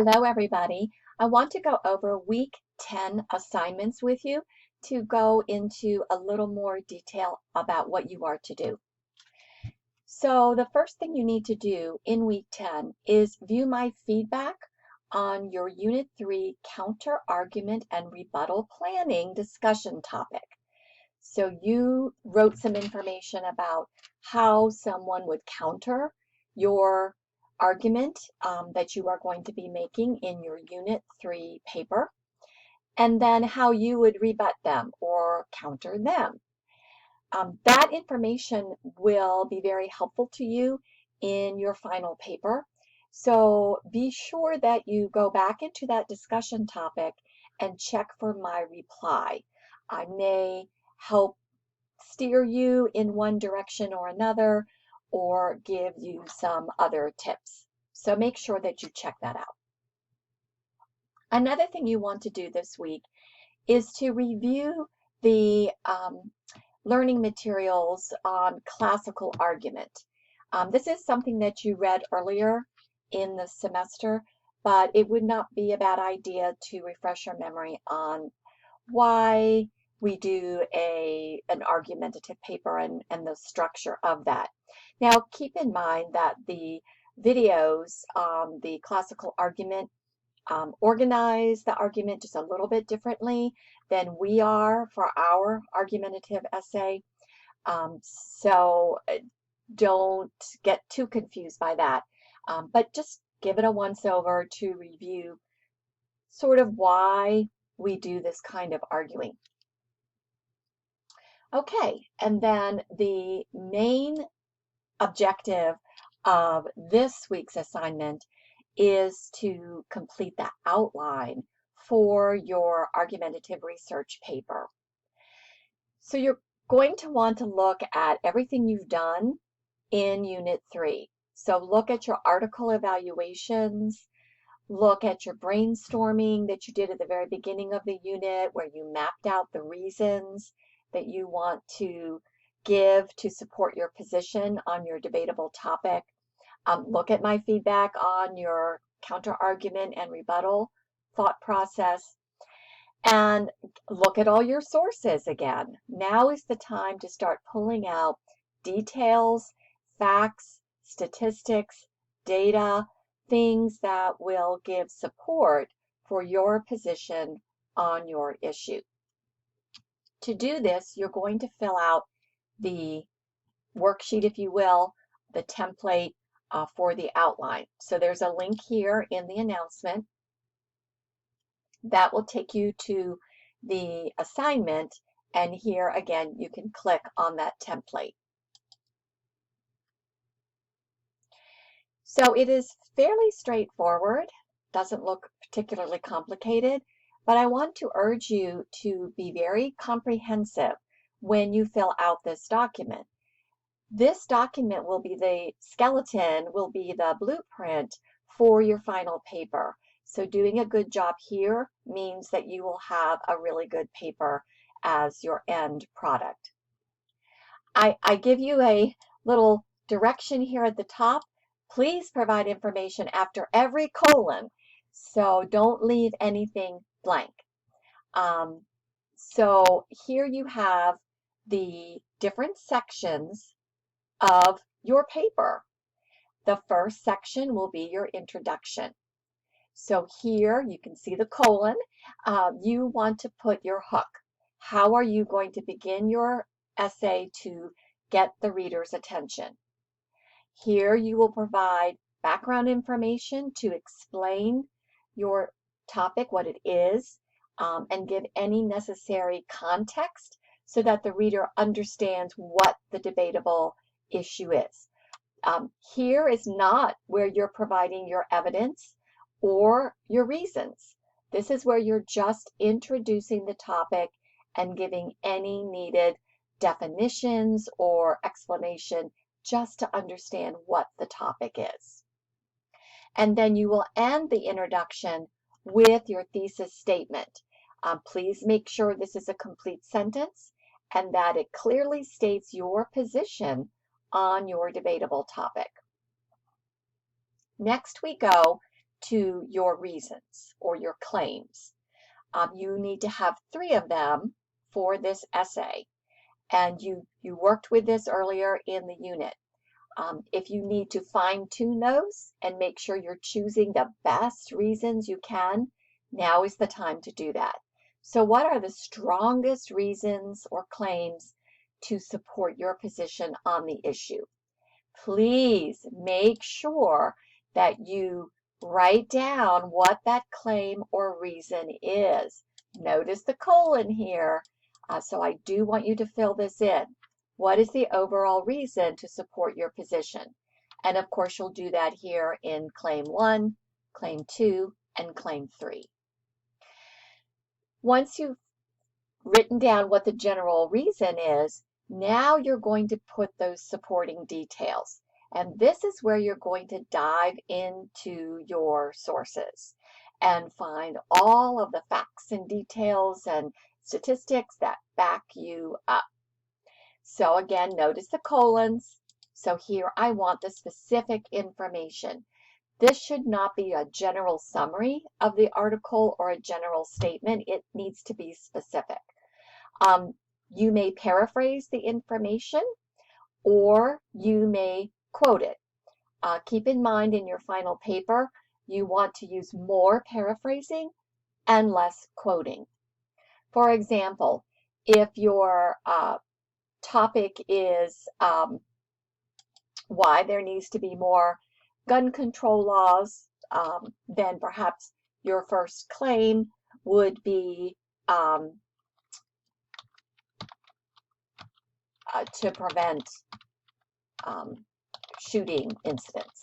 Hello, everybody. I want to go over week 10 assignments with you to go into a little more detail about what you are to do. So the first thing you need to do in week 10 is view my feedback on your Unit 3 counter argument and rebuttal planning discussion topic. So you wrote some information about how someone would counter your argument that you are going to be making in your Unit 3 paper, and then how you would rebut them or counter them. That information will be very helpful to you in your final paper. So be sure that you go back into that discussion topic and check for my reply. I may help steer you in one direction or another, or give you some other tips. So make sure that you check that out. Another thing you want to do this week is to review the learning materials on classical argument. This is something that you read earlier in the semester, but it would not be a bad idea to refresh your memory on why we do an argumentative paper and the structure of that. Now, keep in mind that the videos on the classical argument organize the argument just a little bit differently than we are for our argumentative essay. So don't get too confused by that, but just give it a once over to review sort of why we do this kind of arguing. Okay, and then the main objective of this week's assignment is to complete the outline for your argumentative research paper. So you're going to want to look at everything you've done in Unit 3. So look at your article evaluations, look at your brainstorming that you did at the very beginning of the unit where you mapped out the reasons that you want to give to support your position on your debatable topic. Look at my feedback on your counter-argument and rebuttal thought process, and look at all your sources again. Now is the time to start pulling out details, facts, statistics, data, things that will give support for your position on your issue. To do this, you're going to fill out the worksheet, if you will, the template for the outline. So there's a link here in the announcement that will take you to the assignment, and here again you can click on that template. So it is fairly straightforward, doesn't look particularly complicated, but I want to urge you to be very comprehensive when you fill out this document. This document will be the skeleton, will be the blueprint for your final paper. So doing a good job here means that you will have a really good paper as your end product. I give you a little direction here at the top. Please provide information after every colon, so don't leave anything blank. So here you have the different sections of your paper. The first section will be your introduction. So here you can see the colon. You want to put your hook. How are you going to begin your essay to get the reader's attention? Here you will provide background information to explain your topic, what it is, and give any necessary context so that the reader understands what the debatable issue is. Here is not where you're providing your evidence or your reasons. This is where you're just introducing the topic and giving any needed definitions or explanation just to understand what the topic is. And then you will end the introduction with your thesis statement. Please make sure this is a complete sentence and that it clearly states your position on your debatable topic. Next we go to your reasons or your claims. You need to have 3 of them for this essay. And you worked with this earlier in the unit. If you need to fine-tune those and make sure you're choosing the best reasons you can, now is the time to do that. So what are the strongest reasons or claims to support your position on the issue? Please make sure that you write down what that claim or reason is. Notice the colon here. So I do want you to fill this in. What is the overall reason to support your position? And of course, you'll do that here in Claim 1, Claim 2, and Claim 3. Once you've written down what the general reason is, now you're going to put those supporting details. And this is where you're going to dive into your sources and find all of the facts and details and statistics that back you up. So again, notice the colons. So here I want the specific information. This should not be a general summary of the article or a general statement. It needs to be specific. You may paraphrase the information or you may quote it. Keep in mind in your final paper, you want to use more paraphrasing and less quoting. For example, if your topic is why there needs to be more gun control laws, then perhaps your first claim would be to prevent shooting incidents.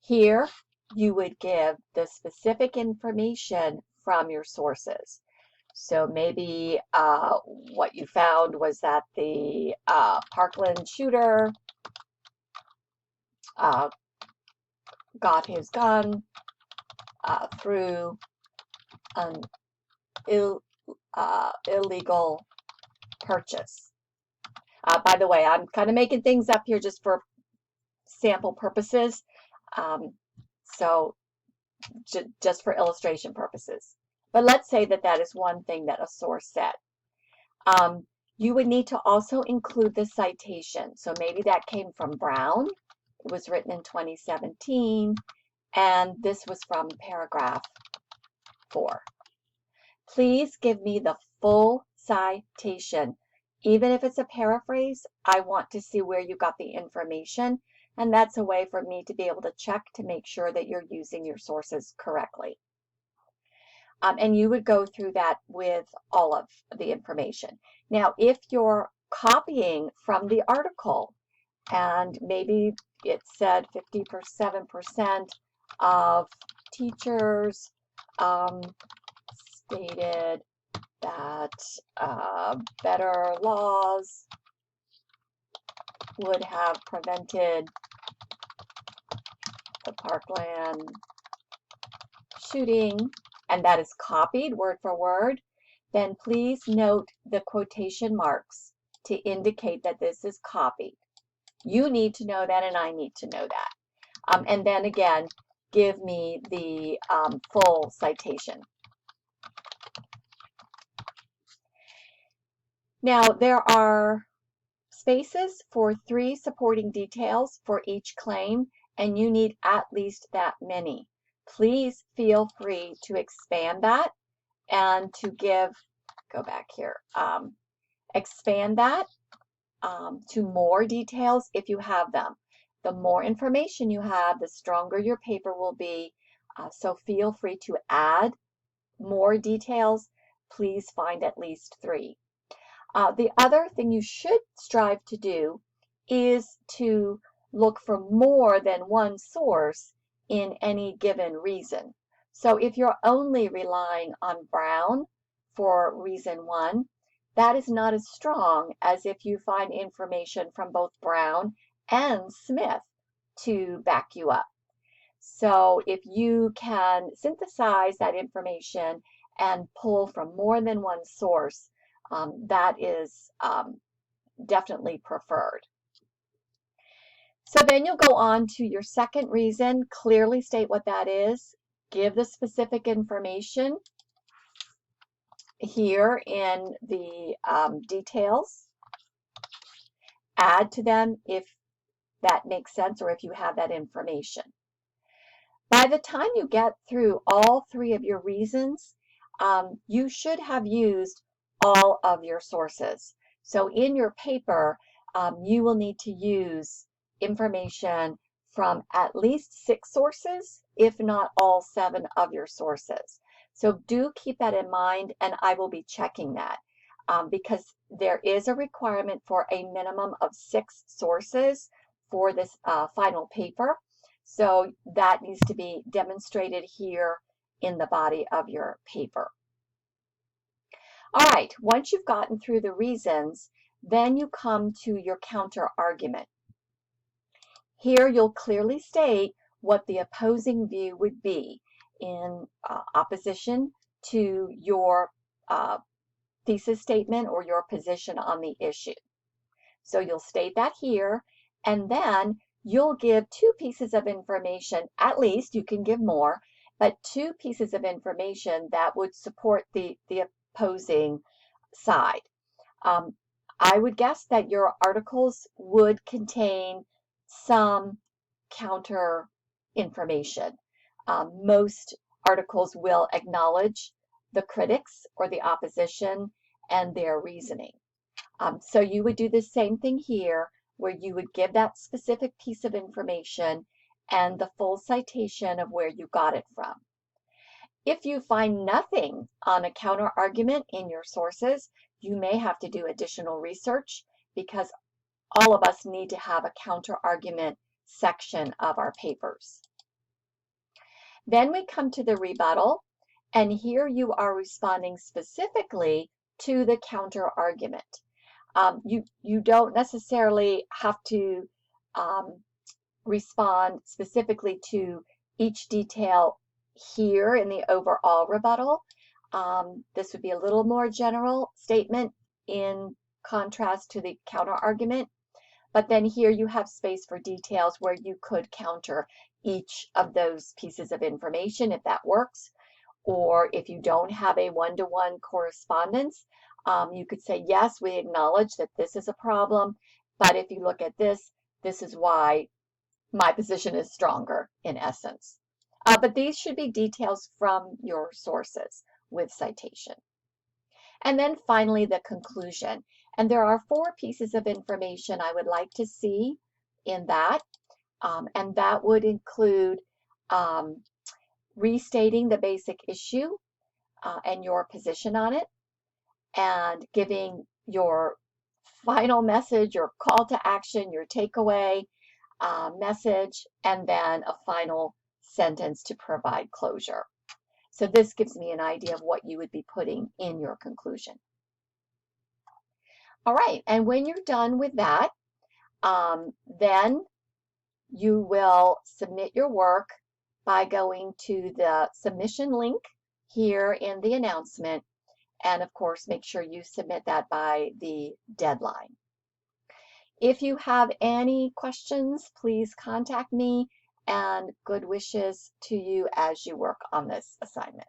Here, you would give the specific information from your sources. So maybe what you found was that the Parkland shooter got his gun through an illegal purchase. By the way, I'm kind of making things up here just for sample purposes. So just for illustration purposes. But let's say that that is one thing that a source said. You would need to also include the citation. So maybe that came from Brown. It was written in 2017, and this was from paragraph 4. Please give me the full citation. Even if it's a paraphrase, I want to see where you got the information, and that's a way for me to be able to check to make sure that you're using your sources correctly. And you would go through that with all of the information. Now, if you're copying from the article, and maybe it said 57% of teachers stated that better laws would have prevented the Parkland shooting, and that is copied word for word, then please note the quotation marks to indicate that this is copied. You need to know that, and I need to know that. And then again, give me the full citation. Now, there are spaces for 3 supporting details for each claim, and you need at least that many. Please feel free to expand that and to give, go back here, expand that to more details if you have them. The more information you have, the stronger your paper will be. So feel free to add more details. Please find at least 3. The other thing you should strive to do is to look for more than one source in any given reason. So if you're only relying on Brown for reason 1, that is not as strong as if you find information from both Brown and Smith to back you up. So if you can synthesize that information and pull from more than one source, that is definitely preferred. So then you'll go on to your second reason, clearly state what that is, give the specific information here in the details, add to them if that makes sense or if you have that information. By the time you get through all three of your reasons, you should have used all of your sources. So in your paper, you will need to use information from at least 6 sources, if not all 7 of your sources. So do keep that in mind, and I will be checking that because there is a requirement for a minimum of 6 sources for this final paper. So that needs to be demonstrated here in the body of your paper. All right, once you've gotten through the reasons, then you come to your counter argument. Here you'll clearly state what the opposing view would be in opposition to your thesis statement or your position on the issue. So you'll state that here, and then you'll give 2 pieces of information, at least, you can give more, but 2 pieces of information that would support the opposing side. I would guess that your articles would contain some counter information. Most articles will acknowledge the critics or the opposition and their reasoning. So you would do the same thing here, where you would give that specific piece of information and the full citation of where you got it from. If you find nothing on a counter argument in your sources, you may have to do additional research because all of us need to have a counter argument section of our papers. Then we come to the rebuttal, and here you are responding specifically to the counter argument. You don't necessarily have to respond specifically to each detail here in the overall rebuttal. This would be a little more general statement in contrast to the counter argument. But then here you have space for details where you could counter each of those pieces of information if that works. Or if you don't have a one-to-one correspondence, you could say, yes, we acknowledge that this is a problem, but if you look at this, this is why my position is stronger, in essence. But these should be details from your sources with citation. And then finally, the conclusion. And there are 4 pieces of information I would like to see in that, and that would include restating the basic issue and your position on it, and giving your final message, your call to action, your takeaway message, and then a final sentence to provide closure. So this gives me an idea of what you would be putting in your conclusion. All right, and when you're done with that, then you will submit your work by going to the submission link here in the announcement, and of course make sure you submit that by the deadline. If you have any questions, please contact me, and good wishes to you as you work on this assignment.